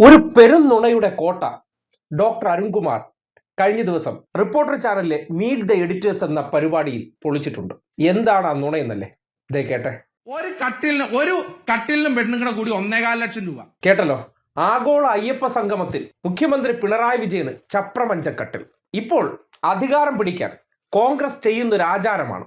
ഒരു പെരുന്നുണയുടെ കോട്ട ഡോക്ടർ അരുൺകുമാർ കഴിഞ്ഞ ദിവസം റിപ്പോർട്ടർ ചാനലിലെ മീറ്റ് ദ എഡിറ്റേഴ്സ് എന്ന പരിപാടിയിൽ പൊളിച്ചിട്ടുണ്ട്. എന്താണ് ആ നുണയെന്നല്ലേ? ഇതേ കേട്ടെ. ഒരു കട്ടിലിനും പെണ്ണുങ്ങളെ കൂടി 1.25 ലക്ഷം രൂപ. കേട്ടല്ലോ. ആഗോള അയ്യപ്പ സംഗമത്തിൽ മുഖ്യമന്ത്രി പിണറായി വിജയന് ചപ്രമഞ്ചക്കട്ടിൽ. ഇപ്പോൾ അധികാരം പിടിക്കാൻ കോൺഗ്രസ് ചെയ്യുന്നൊരു ആചാരമാണ്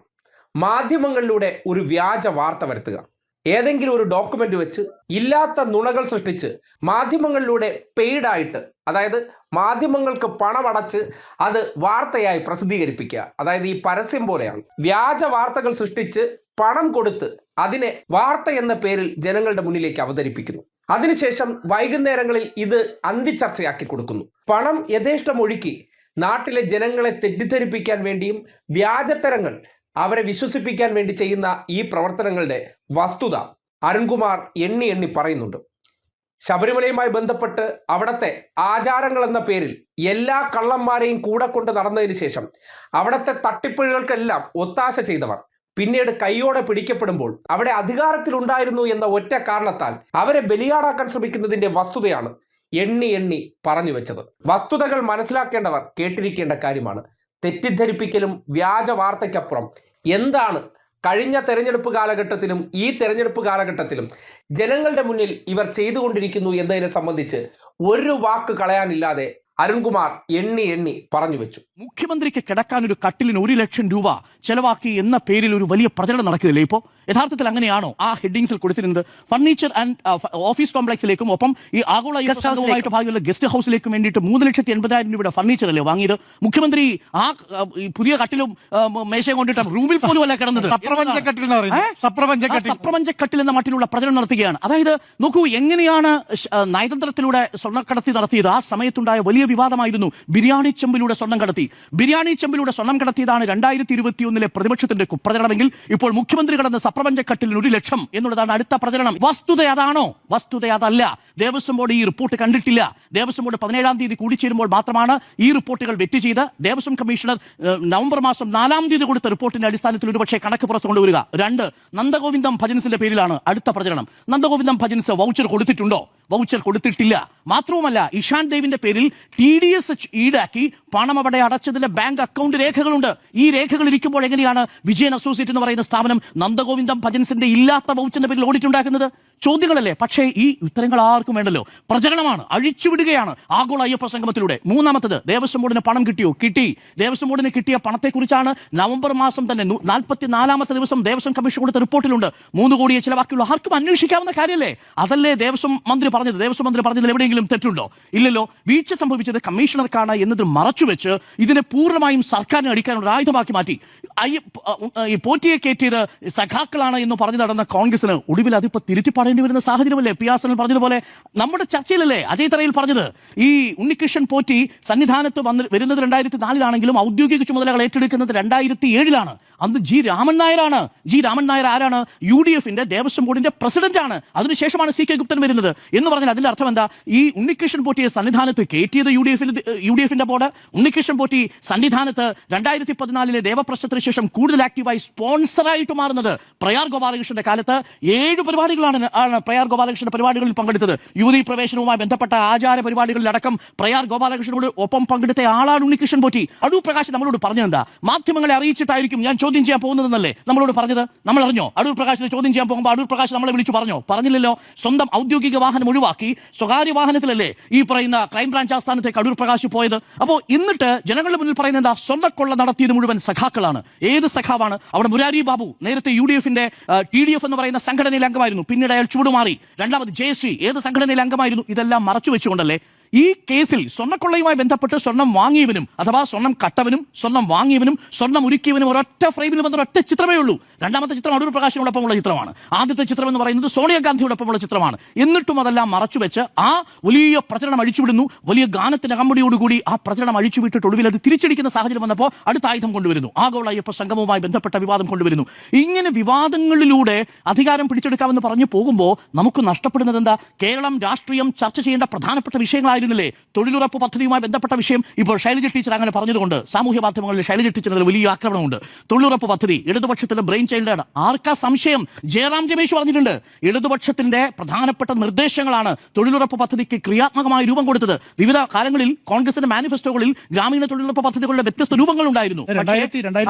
മാധ്യമങ്ങളിലൂടെ ഒരു വ്യാജ വാർത്ത വരുത്തുക. ഏതെങ്കിലും ഒരു ഡോക്യുമെന്റ് വെച്ച് ഇല്ലാത്ത നുണകൾ സൃഷ്ടിച്ച് മാധ്യമങ്ങളിലൂടെ പെയ്ഡായിട്ട്, അതായത് മാധ്യമങ്ങൾക്ക് പണമടച്ച് അത് വാർത്തയായി പ്രസിദ്ധീകരിപ്പിക്കുക. അതായത് ഈ പരസ്യം പോലെയാണ്. വ്യാജ വാർത്തകൾ സൃഷ്ടിച്ച് പണം കൊടുത്ത് അതിനെ വാർത്ത എന്ന പേരിൽ ജനങ്ങളുടെ മുന്നിലേക്ക് അവതരിപ്പിക്കുന്നു. അതിനുശേഷം വൈകുന്നേരങ്ങളിൽ ഇത് അന്തിച്ചർച്ചയാക്കി കൊടുക്കുന്നു. പണം യഥേഷ്ടം ഒഴുക്കി നാട്ടിലെ ജനങ്ങളെ തെറ്റിദ്ധരിപ്പിക്കാൻ വേണ്ടിയും വ്യാജത്തരങ്ങൾ അവരെ വിശ്വസിപ്പിക്കാൻ വേണ്ടി ചെയ്യുന്ന ഈ പ്രവർത്തനങ്ങളുടെ വസ്തുത അരുൺകുമാർ എണ്ണി എണ്ണി പറയുന്നുണ്ട്. ശബരിമലയുമായി ബന്ധപ്പെട്ട് അവിടുത്തെ ആചാരങ്ങൾ എന്ന പേരിൽ എല്ലാ കള്ളന്മാരെയും കൂടെ കൊണ്ട് നടന്നതിന് ശേഷം അവിടുത്തെ തട്ടിപ്പുകൾക്കെല്ലാം ഒത്താശ ചെയ്തവർ പിന്നീട് കൈയോടെ പിടിക്കപ്പെടുമ്പോൾ അവിടെ അധികാരത്തിലുണ്ടായിരുന്നു എന്ന ഒറ്റ കാരണത്താൽ അവരെ ബലിയാടാക്കാൻ ശ്രമിക്കുന്നതിന്റെ വസ്തുതയാണ് എണ്ണി എണ്ണി പറഞ്ഞു വെച്ചത്. വസ്തുതകൾ മനസ്സിലാക്കേണ്ടവർ കേട്ടിരിക്കേണ്ട കാര്യമാണ്. തെറ്റിദ്ധരിപ്പിക്കലും വ്യാജ വാർത്തയ്ക്കപ്പുറം എന്താണ് കഴിഞ്ഞ തെരഞ്ഞെടുപ്പ് കാലഘട്ടത്തിലും ഈ തെരഞ്ഞെടുപ്പ് കാലഘട്ടത്തിലും ജനങ്ങളുടെ മുന്നിൽ ഇവർ ചെയ്തുകൊണ്ടിരിക്കുന്നു എന്നതിനെ സംബന്ധിച്ച് ഒരു വാക്ക് കളയാനില്ലാതെ അരുൺകുമാർ എണ്ണി എണ്ണി പറഞ്ഞു വെച്ചു. മുഖ്യമന്ത്രിക്ക് കിടക്കാൻ ഒരു കട്ടിലിന് 1 ലക്ഷം രൂപ ചെലവാക്കി എന്ന പേരിൽ ഒരു വലിയ പ്രചരണം നടക്കുന്നില്ലേ ഇപ്പോൾ? യഥാർത്ഥത്തിൽ അങ്ങനെയാണോ? ആ ഹെഡിങ്സിൽ കൊടുത്തിരുന്നത് ഫർണിച്ചർ ആൻഡ് ഓഫീസ് കോംപ്ലക്സിലേക്കും ഒപ്പം ഈ ആഗോള സംഘവുമായിട്ട് ഭാഗമുള്ള ഗസ്റ്റ് ഹൗസിലേക്കും വേണ്ടിയിട്ട് 3,80,000 രൂപയുടെ ഫർണിച്ചർ അല്ലേ വാങ്ങിയത്? മുഖ്യമന്ത്രി ആ പുതിയ കട്ടിലും മേശയും കൊണ്ടിട്ട് റൂമിൽ പോലും അല്ല കിടന്നത്. സപ്രപഞ്ചക്കട്ടിൽ എന്ന മട്ടിലുള്ള പ്രചരണം നടത്തുകയാണ്. അതായത് നോക്കൂ, എങ്ങനെയാണ് നയതന്ത്രത്തിലൂടെ സ്വർണ്ണക്കടത്തി നടത്തിയത്. ആ സമയത്തുണ്ടായ വലിയ വിവാദമായിരുന്നു ബിരിയാണി ചെമ്പിലൂടെ സ്വർണം കടത്തി. ബിരിയാണി ചെമ്പിലൂടെ സ്വർണം കടത്തിയതാണ് 2021 പ്രതിപക്ഷത്തിന്റെ കുപ്രചരണമെങ്കിൽ ഇപ്പോൾ മുഖ്യമന്ത്രി കടന്ന സപ്രപഞ്ചക്കട്ടിൽ 1 ലക്ഷം എന്നുള്ളതാണ് അടുത്ത പ്രചരണം. വസ്തുത അതാണോ? വസ്തുത അതല്ല. ദേവസ്വം ബോർഡ് ഈ റിപ്പോർട്ട് കണ്ടിട്ടില്ല. ദേവസ്വം ബോർഡ് 17-ാം തീയതി കൂടിച്ചേരുമ്പോൾ മാത്രമാണ് ഈ റിപ്പോർട്ടുകൾ വെറ്റ് ചെയ്ത് ദേവസ്വം കമ്മീഷണർ നവംബർ മാസം 4-ാം തീയതി കൊടുത്ത റിപ്പോർട്ടിന്റെ അടിസ്ഥാനത്തിൽ ഒരുപക്ഷെ കണക്ക് പുറത്തു കൊണ്ടുവരിക. 2, നന്ദഗോവിന്ദം ഭജൻസിന്റെ പേരിലാണ് അടുത്ത പ്രചരണം. നന്ദഗോവിന്ദം ഭജൻസ് വൗച്ചർ കൊടുത്തിട്ടുണ്ടോ? വൗച്ചർ കൊടുത്തിട്ടില്ല. മാത്രവുമല്ല, ഇഷാൻ ദേവിന്റെ പേരിൽ TDS ഈടാക്കി പണം അവിടെ അടച്ചതിന്റെ ബാങ്ക് അക്കൗണ്ട് രേഖകളുണ്ട്. ഈ രേഖകൾ ഇരിക്കുമ്പോൾ എങ്ങനെയാണ് വിജയൻ അസോസിയേറ്റ് എന്ന് പറയുന്ന സ്ഥാപനം നന്ദഗോവിന്ദം ഭജൻസിന്റെ ഇല്ലാത്ത വൗച്ചറിന്റെ പേരിൽ ഓഡിറ്റ് ഉണ്ടാക്കുന്നത്? ചോദ്യങ്ങളല്ലേ? പക്ഷേ ഈ ഉത്തരങ്ങൾ ആർക്കും വേണ്ടല്ലോ. പ്രചരണമാണ്, അഴിച്ചുവിടുകയാണ് ആഗോള അയ്യപ്പ സംഗമത്തിലൂടെ. 3-ാമത്തത്, ദേവസ്വം ബോർഡിന് പണം കിട്ടിയോ? കിട്ടി. ദേവസ്വം ബോർഡിന് കിട്ടിയ പണത്തെക്കുറിച്ചാണ് നവംബർ മാസം തന്നെ 44-ാമത്തെ ദിവസം ദേവസ്വം കമ്മീഷൻ കൊടുത്ത റിപ്പോർട്ടിലുണ്ട്. 3 കോടിയെ ചിലവാക്കിയുള്ള ആർക്കും അന്വേഷിക്കാവുന്ന കാര്യമല്ലേ? അതല്ലേ ദേവസ്വം മന്ത്രി പറഞ്ഞത്? ദേവസ്വം മന്ത്രി പറഞ്ഞതിൽ എവിടെയെങ്കിലും തെറ്റുണ്ടോ? ഇല്ലല്ലോ. വീഴ്ച സംഭവിച്ചത് കമ്മീഷണർക്കാണ് എന്നതിൽ മറച്ചുവെച്ച് ഇതിനെ പൂർണ്ണമായും സർക്കാരിനെ അടിക്കാനുള്ള ആയുധമാക്കി മാറ്റി. ഈ പോറ്റിയെ കയറ്റിയത് സഖാക്കളാണ് എന്ന് പറഞ്ഞു നടന്ന കോൺഗ്രസിന് ഒടുവിൽ അതിപ്പോൾ തിരുത്തിപ്പാടേണ്ടി വരുന്ന സാഹചര്യമല്ലേ? പിയാസൻ പറഞ്ഞതുപോലെ നമ്മുടെ ചർച്ചയിലല്ലേ അജയ് തറയിൽ പറഞ്ഞത്? ഈ ഉണ്ണികൃഷ്ണൻ പോറ്റി സന്നിധാനത്ത് വരുന്നത് 2004-ലാണെങ്കിലും ഔദ്യോഗിക ചുമതലകൾ ഏറ്റെടുക്കുന്നത് 2007-ലാണ്. അന്ന് ജി രാമൻ നായരാണ്. ജി രാമൻ നായർ ആരാണ്? UDFന്റെ ദേവസ്വം ബോർഡിന്റെ പ്രസിഡന്റ് ആണ്. അതിനുശേഷമാണ് CK ഗുപ്തൻ വരുന്നത്. എന്ന് പറഞ്ഞാൽ അതിന്റെ അർത്ഥം എന്താ? ഈ ഉണ്ണികൃഷ്ണൻ പോറ്റിയെ സന്നിധാനത്ത് കയറ്റിയത് UDFന്റെ ബോർഡ്. ഉണ്ണികൃഷ്ണൻ പോറ്റി സന്നിധാനത്ത് 2014-ലെ ദേവപ്രശ്നത്തിന് ശേഷം കൂടുതൽ ആക്റ്റീവായി സ്പോൺസറായിട്ട് മാറുന്നത് പ്രയാർ ഗോപാലകൃഷ്ണന്റെ കാലത്ത് 7 പരിപാടികളാണ് പ്രയാർ ഗോപാലകൃഷ്ണന്റെ പരിപാടികളിൽ പങ്കെടുത്തത്. യുവതീ പ്രവേശനവുമായി ബന്ധപ്പെട്ട ആചാര പരിപാടികളിലടക്കം പ്രയാർ ഗോപാലകൃഷ്ണനോട് ഒപ്പം പങ്കെടുത്ത ആളാണ് ഉണ്ണികൃഷ്ണൻ പോറ്റി. അടൂർ പ്രകാശ് നമ്മളോട് പറഞ്ഞതെന്താ? മാധ്യമങ്ങളെ അറിയിച്ചിട്ടായിരിക്കും ഞാൻ ചോദ്യം ചെയ്യാൻ പോകുന്നതെന്നല്ലേ നമ്മളോട് പറഞ്ഞത്? നമ്മൾ അറിഞ്ഞോ? അടൂർ പ്രകാശിനെ ചോദ്യം ചെയ്യാൻ പോകുമ്പോൾ അടൂർ പ്രകാശ് നമ്മളെ വിളിച്ചു പറഞ്ഞോ? പറഞ്ഞില്ലല്ലോ. സ്വന്തം ഔദ്യോഗിക വാഹനം ഒഴിവാക്കി സ്വകാര്യ വാഹനത്തിലല്ലേ ഈ പറയുന്ന ക്രൈംബ്രാഞ്ച് ആസ്ഥാനത്തേക്ക് അടൂർ പ്രകാശ് പോയത്. അപ്പോൾ എന്നിട്ട് ജനങ്ങളുടെ മുന്നിൽ പറയുന്നത് എന്താ? സ്വർണ്ണക്കൊള്ള നടത്തിയത് മുഴുവൻ സഖാക്കളാണ്. ഏത് സഖാവാണ്? അവിടെ മുരാരി ബാബു നേരത്തെ UDFന്റെ TDF എന്ന് പറയുന്ന സംഘടനയിലെ അംഗമായിരുന്നു. പിന്നീട് അയാൾ ചുവടുമാറി. 2-ാമത് ജയശ്രീ ഏത് സംഘടനയിലെ അംഗമായിരുന്നു? ഇതെല്ലാം മറച്ചു വെച്ചുകൊണ്ടല്ലേ ഈ കേസിൽ സ്വർണ്ണക്കൊള്ളയുമായി ബന്ധപ്പെട്ട് സ്വർണം വാങ്ങിയവനും അഥവാ സ്വർണം കട്ടവനും സ്വർണം വാങ്ങിയവനും സ്വർണം ഉരുക്കിയവനും ഒരൊറ്റ ഫ്രെയിമിൽ വന്ന ഒരൊറ്റ ചിത്രമേ ഉള്ളൂ. 2-ാമത്തെ ചിത്രം അടൂർ പ്രകാശിനോടൊപ്പമുള്ള ചിത്രമാണ്. ആദ്യത്തെ ചിത്രം എന്ന് പറയുന്നത് സോണിയാഗാന്ധിയോടൊപ്പമുള്ള ചിത്രമാണ്. എന്നിട്ടും അതെല്ലാം മറച്ചുവെച്ച് ആ വലിയ പ്രചരണം അഴിച്ചുവിടുന്നു. വലിയ ഗാനത്തിന്റെ അകമ്പടിയോടുകൂടി ആ പ്രചരണം അഴിച്ചുവിട്ടിട്ട് ഒടുവിൽ അത് തിരിച്ചടിക്കുന്ന സാഹചര്യം വന്നപ്പോൾ അടുത്ത ആയുധം കൊണ്ടുവരുന്നു. ആഗോള അയ്യപ്പ സംഗമവുമായി ബന്ധപ്പെട്ട വിവാദം കൊണ്ടുവരുന്നു. ഇങ്ങനെ വിവാദങ്ങളിലൂടെ അധികാരം പിടിച്ചെടുക്കാമെന്ന് പറഞ്ഞു പോകുമ്പോൾ നമുക്ക് നഷ്ടപ്പെടുന്നത് എന്താ? കേരളം രാഷ്ട്രീയം ചർച്ച ചെയ്യേണ്ട പ്രധാനപ്പെട്ട വിഷയങ്ങളായി ഉണ്ടായിരുന്നില്ലേ? തൊഴിലുറപ്പ് പദ്ധതിയുമായി ബന്ധപ്പെട്ട വിഷയം ഇപ്പോൾ ശൈലജ ടീച്ചർ അങ്ങനെ പറഞ്ഞതുകൊണ്ട് സാമൂഹ്യ മാധ്യമങ്ങളിൽ ശൈലജ ടീച്ചറിന് വലിയ ആക്രമണമുണ്ട്. തൊഴിലുറപ്പ് പദ്ധതി ഇടതുപക്ഷത്തിന്റെ ബ്രെയിൻ ചൈൽഡാണ്. ആർക്കാ സംശയം? ജയറാം രമേശ് പറഞ്ഞിട്ടുണ്ട്, ഇടതുപക്ഷത്തിന്റെ പ്രധാനപ്പെട്ട നിർദ്ദേശങ്ങളാണ് തൊഴിലുറപ്പ് പദ്ധതിക്ക് ക്രിയാത്മകമായി രൂപം കൊടുത്തത്. വിവിധ കാലങ്ങളിൽ കോൺഗ്രസിന്റെ മാനിഫെസ്റ്റോകളിൽ ഗ്രാമീണ തൊഴിലുറപ്പ് പദ്ധതികളുടെ വ്യത്യസ്ത രൂപങ്ങൾ ഉണ്ടായിരുന്നു.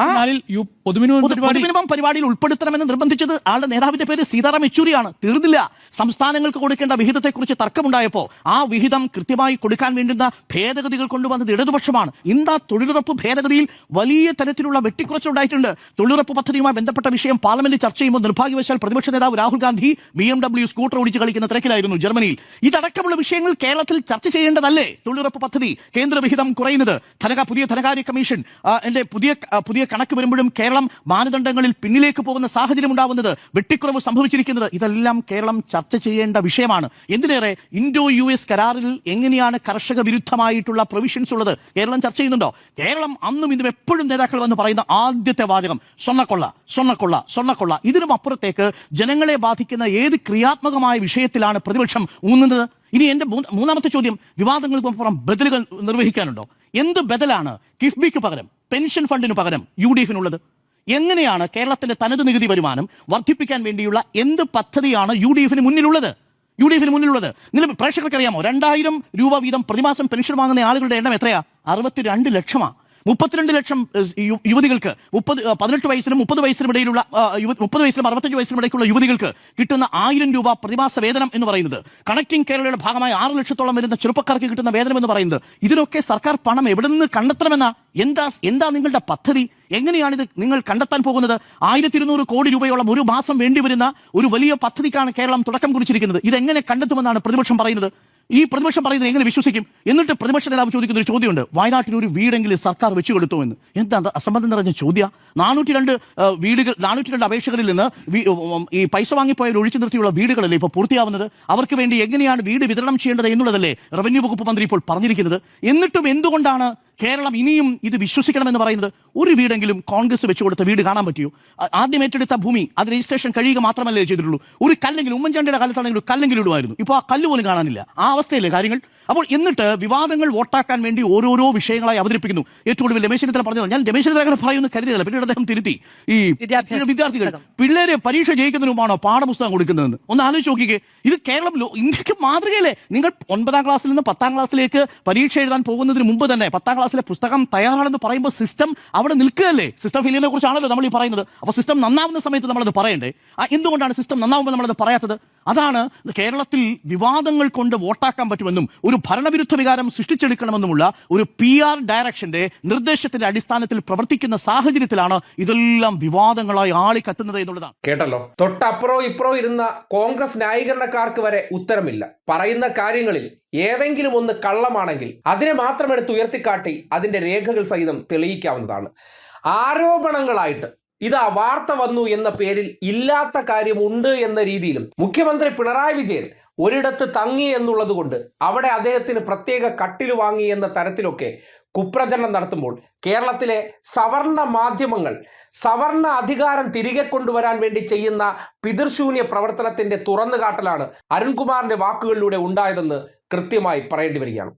പൊതുമിനിമം പരിപാടിയിൽ ഉൾപ്പെടുത്തണമെന്ന് നിർബന്ധിച്ചത് ആളുടെ നേതാവിന്റെ പേര് സീതാറാം യെച്ചൂരിയാണ്. തീർന്നില്ല. സംസ്ഥാനങ്ങൾക്ക് കൊടുക്കേണ്ട വിഹിതത്തെക്കുറിച്ച് തർക്കമുണ്ടായപ്പോൾ ആ വിഹിതം കൃത്യമായി കൊടുക്കാൻ വേണ്ടുന്ന ഭേദഗതികൾ കൊണ്ടുവന്നത് ഇടതുപക്ഷമാണ്. ഇന്ന് തൊഴിലുറപ്പ് ഭേദഗതിയിൽ വലിയ തരത്തിലുള്ള വെട്ടിക്കുറച്ചുണ്ടായിട്ടുണ്ട്. തൊഴിലുറപ്പ് പദ്ധതിയുമായി ബന്ധപ്പെട്ട വിഷയം പാർലമെന്റിൽ ചർച്ച ചെയ്യുമ്പോൾ നിർഭാഗ്യവശാൽ പ്രതിപക്ഷ നേതാവ് രാഹുൽ ഗാന്ധി BMW സ്കൂട്ടർ ഓടിച്ച് കളിക്കുന്ന തിരക്കിലായിരുന്നു ജർമ്മനിയിൽ. ഇതടക്കമുള്ള വിഷയങ്ങൾ കേരളത്തിൽ ചർച്ച ചെയ്യേണ്ടതല്ലേ? തൊഴിലുറപ്പ് പദ്ധതി, കേന്ദ്രവിഹിതം കുറയുന്നത്, പുതിയ ധനകാര്യ കമ്മീഷൻ എന്റെ പുതിയ കണക്ക് വരുമ്പോഴും കേരളം മാനദണ്ഡങ്ങളിൽ പിന്നിലേക്ക് പോകുന്ന സാഹചര്യം ഉണ്ടാവുന്നത്, വെട്ടിക്കുറവ് സംഭവിച്ചിരിക്കുന്നത്, ഇതെല്ലാം കേരളം ചർച്ച ചെയ്യേണ്ട വിഷയമാണ്. എന്തിനേറെ INDO-US കരാറിൽ എങ്ങനെയാണ് കർഷക വിരുദ്ധമായിട്ടുള്ള പ്രൊവിഷൻസ് ഉള്ളത് കേരളം ചർച്ച ചെയ്യുന്നുണ്ടോ? കേരളം അന്നും ഇന്നും എപ്പോഴും നേതാക്കൾ വന്ന് പറയുന്ന ആദ്യത്തെ വാചകം സ്വർണ്ണക്കൊള്ള, സ്വർണ്ണക്കൊള്ള, സ്വർണ്ണക്കൊള്ള. ഇതിനും അപ്പുറത്തേക്ക് ജനങ്ങളെ ബാധിക്കുന്ന ഏത് ക്രിയാത്മകമായ വിഷയത്തിലാണ് പ്രതിപക്ഷം ഊന്നുന്നത്? ഇനി എന്റെ മൂന്നാമത്തെ ചോദ്യം, വിവാദങ്ങൾക്ക് അപ്പുറം ബദലുകൾ നിർവഹിക്കാനുണ്ടോ? എന്ത് ബദലാണ് കിഫ്ബിക്ക് പകരം, പെൻഷൻ ഫണ്ടിന് പകരം UDF-നുള്ളത്? എങ്ങനെയാണ് കേരളത്തിന്റെ തനത് നികുതി വരുമാനം വർദ്ധിപ്പിക്കാൻ വേണ്ടിയുള്ള എന്ത് പദ്ധതിയാണ് UDF-ന് മുന്നിലുള്ളത്? നിങ്ങൾ പ്രേക്ഷകർക്ക് അറിയാമോ, 2000 രൂപ വീതം പ്രതിമാസം പെൻഷൻ വാങ്ങുന്ന ആളുകളുടെ എണ്ണം എത്രയാ? 62 ലക്ഷമാണ്. 32 ലക്ഷം യുവതികൾക്ക് 18 വയസ്സിനും 30 വയസ്സിനും ഇടയിലുള്ള 30 വയസ്സിനും 65 വയസ്സിനും ഇടയ്ക്കുള്ള യുവതികൾക്ക് കിട്ടുന്ന 1000 രൂപ പ്രതിമാസ വേതനം എന്ന് പറയുന്നത്, കണക്റ്റിംഗ് കേരളയുടെ ഭാഗമായി 6 ലക്ഷത്തോളം വരുന്ന ചെറുപ്പക്കാർക്ക് കിട്ടുന്ന വേതനം എന്ന് പറയുന്നത്, ഇതിനൊക്കെ സർക്കാർ പണം എവിടെ നിന്ന് കണ്ടെത്തണമെന്ന എന്താ നിങ്ങളുടെ പദ്ധതി? എങ്ങനെയാണിത് നിങ്ങൾ കണ്ടെത്താൻ പോകുന്നത്? 1200 കോടി രൂപയോളം ഒരു മാസം വേണ്ടിവരുന്ന ഒരു വലിയ പദ്ധതിക്കാണ് കേരളം തുടക്കം കുറിച്ചിരിക്കുന്നത്. ഇതെങ്ങനെ കണ്ടെത്തുമെന്നാണ് പ്രതിപക്ഷം പറയുന്നത്? ഈ പ്രതിപക്ഷം പറയുന്നത് എങ്ങനെ വിശ്വസിക്കും? എന്നിട്ട് പ്രതിപക്ഷ നേതാവ് ചോദിക്കുന്ന ഒരു ചോദ്യമുണ്ട്, വയനാട്ടിൽ ഒരു വീടെങ്കിലും സർക്കാർ വെച്ചു കൊടുത്തു എന്ന്. എന്താ അസംബന്ധം നിറഞ്ഞ ചോദ്യ? 402 അപേക്ഷകരിൽ നിന്ന് ഈ പൈസ വാങ്ങിപ്പോയാൽ ഒഴിച്ചു നിർത്തിയുള്ള വീടുകളല്ലേ ഇപ്പോൾ പൂർത്തിയാവുന്നത്? അവർക്ക് വേണ്ടി എങ്ങനെയാണ് വീട് വിതരണം ചെയ്യേണ്ടത് എന്നുള്ളതല്ലേ റവന്യൂ വകുപ്പ് മന്ത്രി ഇപ്പോൾ പറഞ്ഞിരിക്കുന്നത്? എന്നിട്ടും എന്തുകൊണ്ടാണ് കേരളം ഇനിയും ഇത് വിശ്വസിക്കണമെന്ന് പറയുന്നത്? ഒരു വീടെങ്കിലും കോൺഗ്രസ് വെച്ചു കൊടുത്ത വീട് കാണാൻ പറ്റിയോ? ആദ്യം ഏറ്റെടുത്ത ഭൂമി അത് രജിസ്ട്രേഷൻ കഴിയുക മാത്രമല്ലേ ചെയ്തിട്ടുള്ളൂ. ഒരു കല്ലെങ്കിലും, ഉമ്മൻചാണ്ടിയുടെ കാലത്താണെങ്കിൽ കല്ലെങ്കിലും ഇടുമായിരുന്നു. ഇപ്പോൾ ആ കല്ല് പോലും കാണാനില്ല. ആ അവസ്ഥയില്ലേ കാര്യങ്ങൾ? അപ്പോൾ എന്നിട്ട് വിവാദങ്ങൾ വോട്ടാക്കാൻ വേണ്ടി ഓരോരോ വിഷയങ്ങളായി അവതരിപ്പിക്കുന്നു. ഏറ്റവും കൂടുതൽ രമേശ് ചെന്നിത്തല പറഞ്ഞത്, ഞാൻ രമേശ് ചെന്നിത്തല അങ്ങനെ പറയുന്നു കരുതിയതല്ല, പിന്നീട് അദ്ദേഹം തിരുത്തി. ഈ വിദ്യാർത്ഥികൾ പിള്ളേരെ പരീക്ഷ ജയിക്കുന്നതിന് മുമ്പാണോ പാഠപുസ്തകം കൊടുക്കുന്നതെന്ന് ഒന്ന് ആലോചിച്ച് നോക്കിക്കേ. ഇത് കേരളം ഇന്ത്യക്ക് മാതൃകയല്ലേ? നിങ്ങൾ 9ാം ക്ലാസ്സിൽ നിന്ന് 10ാം ക്ലാസ്സിലേക്ക് പരീക്ഷ എഴുതാൻ പോകുന്നതിന് മുമ്പ് തന്നെ 10ാം ക്ലാസ്സിലെ പുസ്തകം തയ്യാറാണെന്ന് പറയുമ്പോൾ സിസ്റ്റം അവിടെ നിൽക്കുകയല്ലേ? സിസ്റ്റം ഫെയിലിയറിനെ കുറിച്ചാണല്ലോ നമ്മൾ ഈ പറയുന്നത്. അപ്പോൾ സിസ്റ്റം നന്നാവുന്ന സമയത്ത് നമ്മളത് പറയണ്ടേ? എന്തുകൊണ്ടാണ് സിസ്റ്റം നന്നാവുമ്പോൾ നമ്മളത് പറയാത്തത്? അതാണ് കേരളത്തിൽ വിവാദങ്ങൾ കൊണ്ട് വോട്ടാക്കാൻ പറ്റുമെന്നും ഒരു ഭരണവിരുദ്ധ വികാരം സൃഷ്ടിച്ചെടുക്കണമെന്നുമുള്ള ഒരു PR ഡയറക്ഷന്റെ നിർദ്ദേശത്തിന്റെ അടിസ്ഥാനത്തിൽ പ്രവർത്തിക്കുന്ന സാഹചര്യത്തിലാണ് ഇതെല്ലാം വിവാദങ്ങളായി ആളിക്കത്തുന്നത് എന്നുള്ളതാണ്. കേട്ടല്ലോ, തൊട്ടപ്പുറോ ഇപ്പുറോ ഇരുന്ന കോൺഗ്രസ് ന്യായീകരണക്കാർക്ക് വരെ ഉത്തരമില്ല. പറയുന്ന കാര്യങ്ങളിൽ ഏതെങ്കിലും ഒന്ന് കള്ളമാണെങ്കിൽ അതിനെ മാത്രം എടുത്ത് ഉയർത്തിക്കാട്ടി അതിന്റെ രേഖകൾ സഹിതം തെളിയിക്കാവുന്നതാണ്. ആരോപണങ്ങളായിട്ട് ഇതാ വാർത്ത വന്നു എന്ന പേരിൽ ഇല്ലാത്ത കാര്യമുണ്ട് എന്ന രീതിയിലും മുഖ്യമന്ത്രി പിണറായി വിജയൻ ഒരിടത്ത് തങ്ങി എന്നുള്ളത് കൊണ്ട് അവിടെ അദ്ദേഹത്തിന് പ്രത്യേക കട്ടിൽ വാങ്ങി എന്ന തരത്തിലൊക്കെ കുപ്രചരണം നടത്തുമ്പോൾ കേരളത്തിലെ സവർണ മാധ്യമങ്ങൾ സവർണ അധികാരം തിരികെ കൊണ്ടുവരാൻ വേണ്ടി ചെയ്യുന്ന പിതൃശൂന്യ പ്രവർത്തനത്തിന്റെ തുറന്നുകാട്ടലാണ് അരുൺകുമാറിന്റെ വാക്കുകളിലൂടെ ഉണ്ടായതെന്ന് കൃത്യമായി പറയേണ്ടി വരികയാണ്.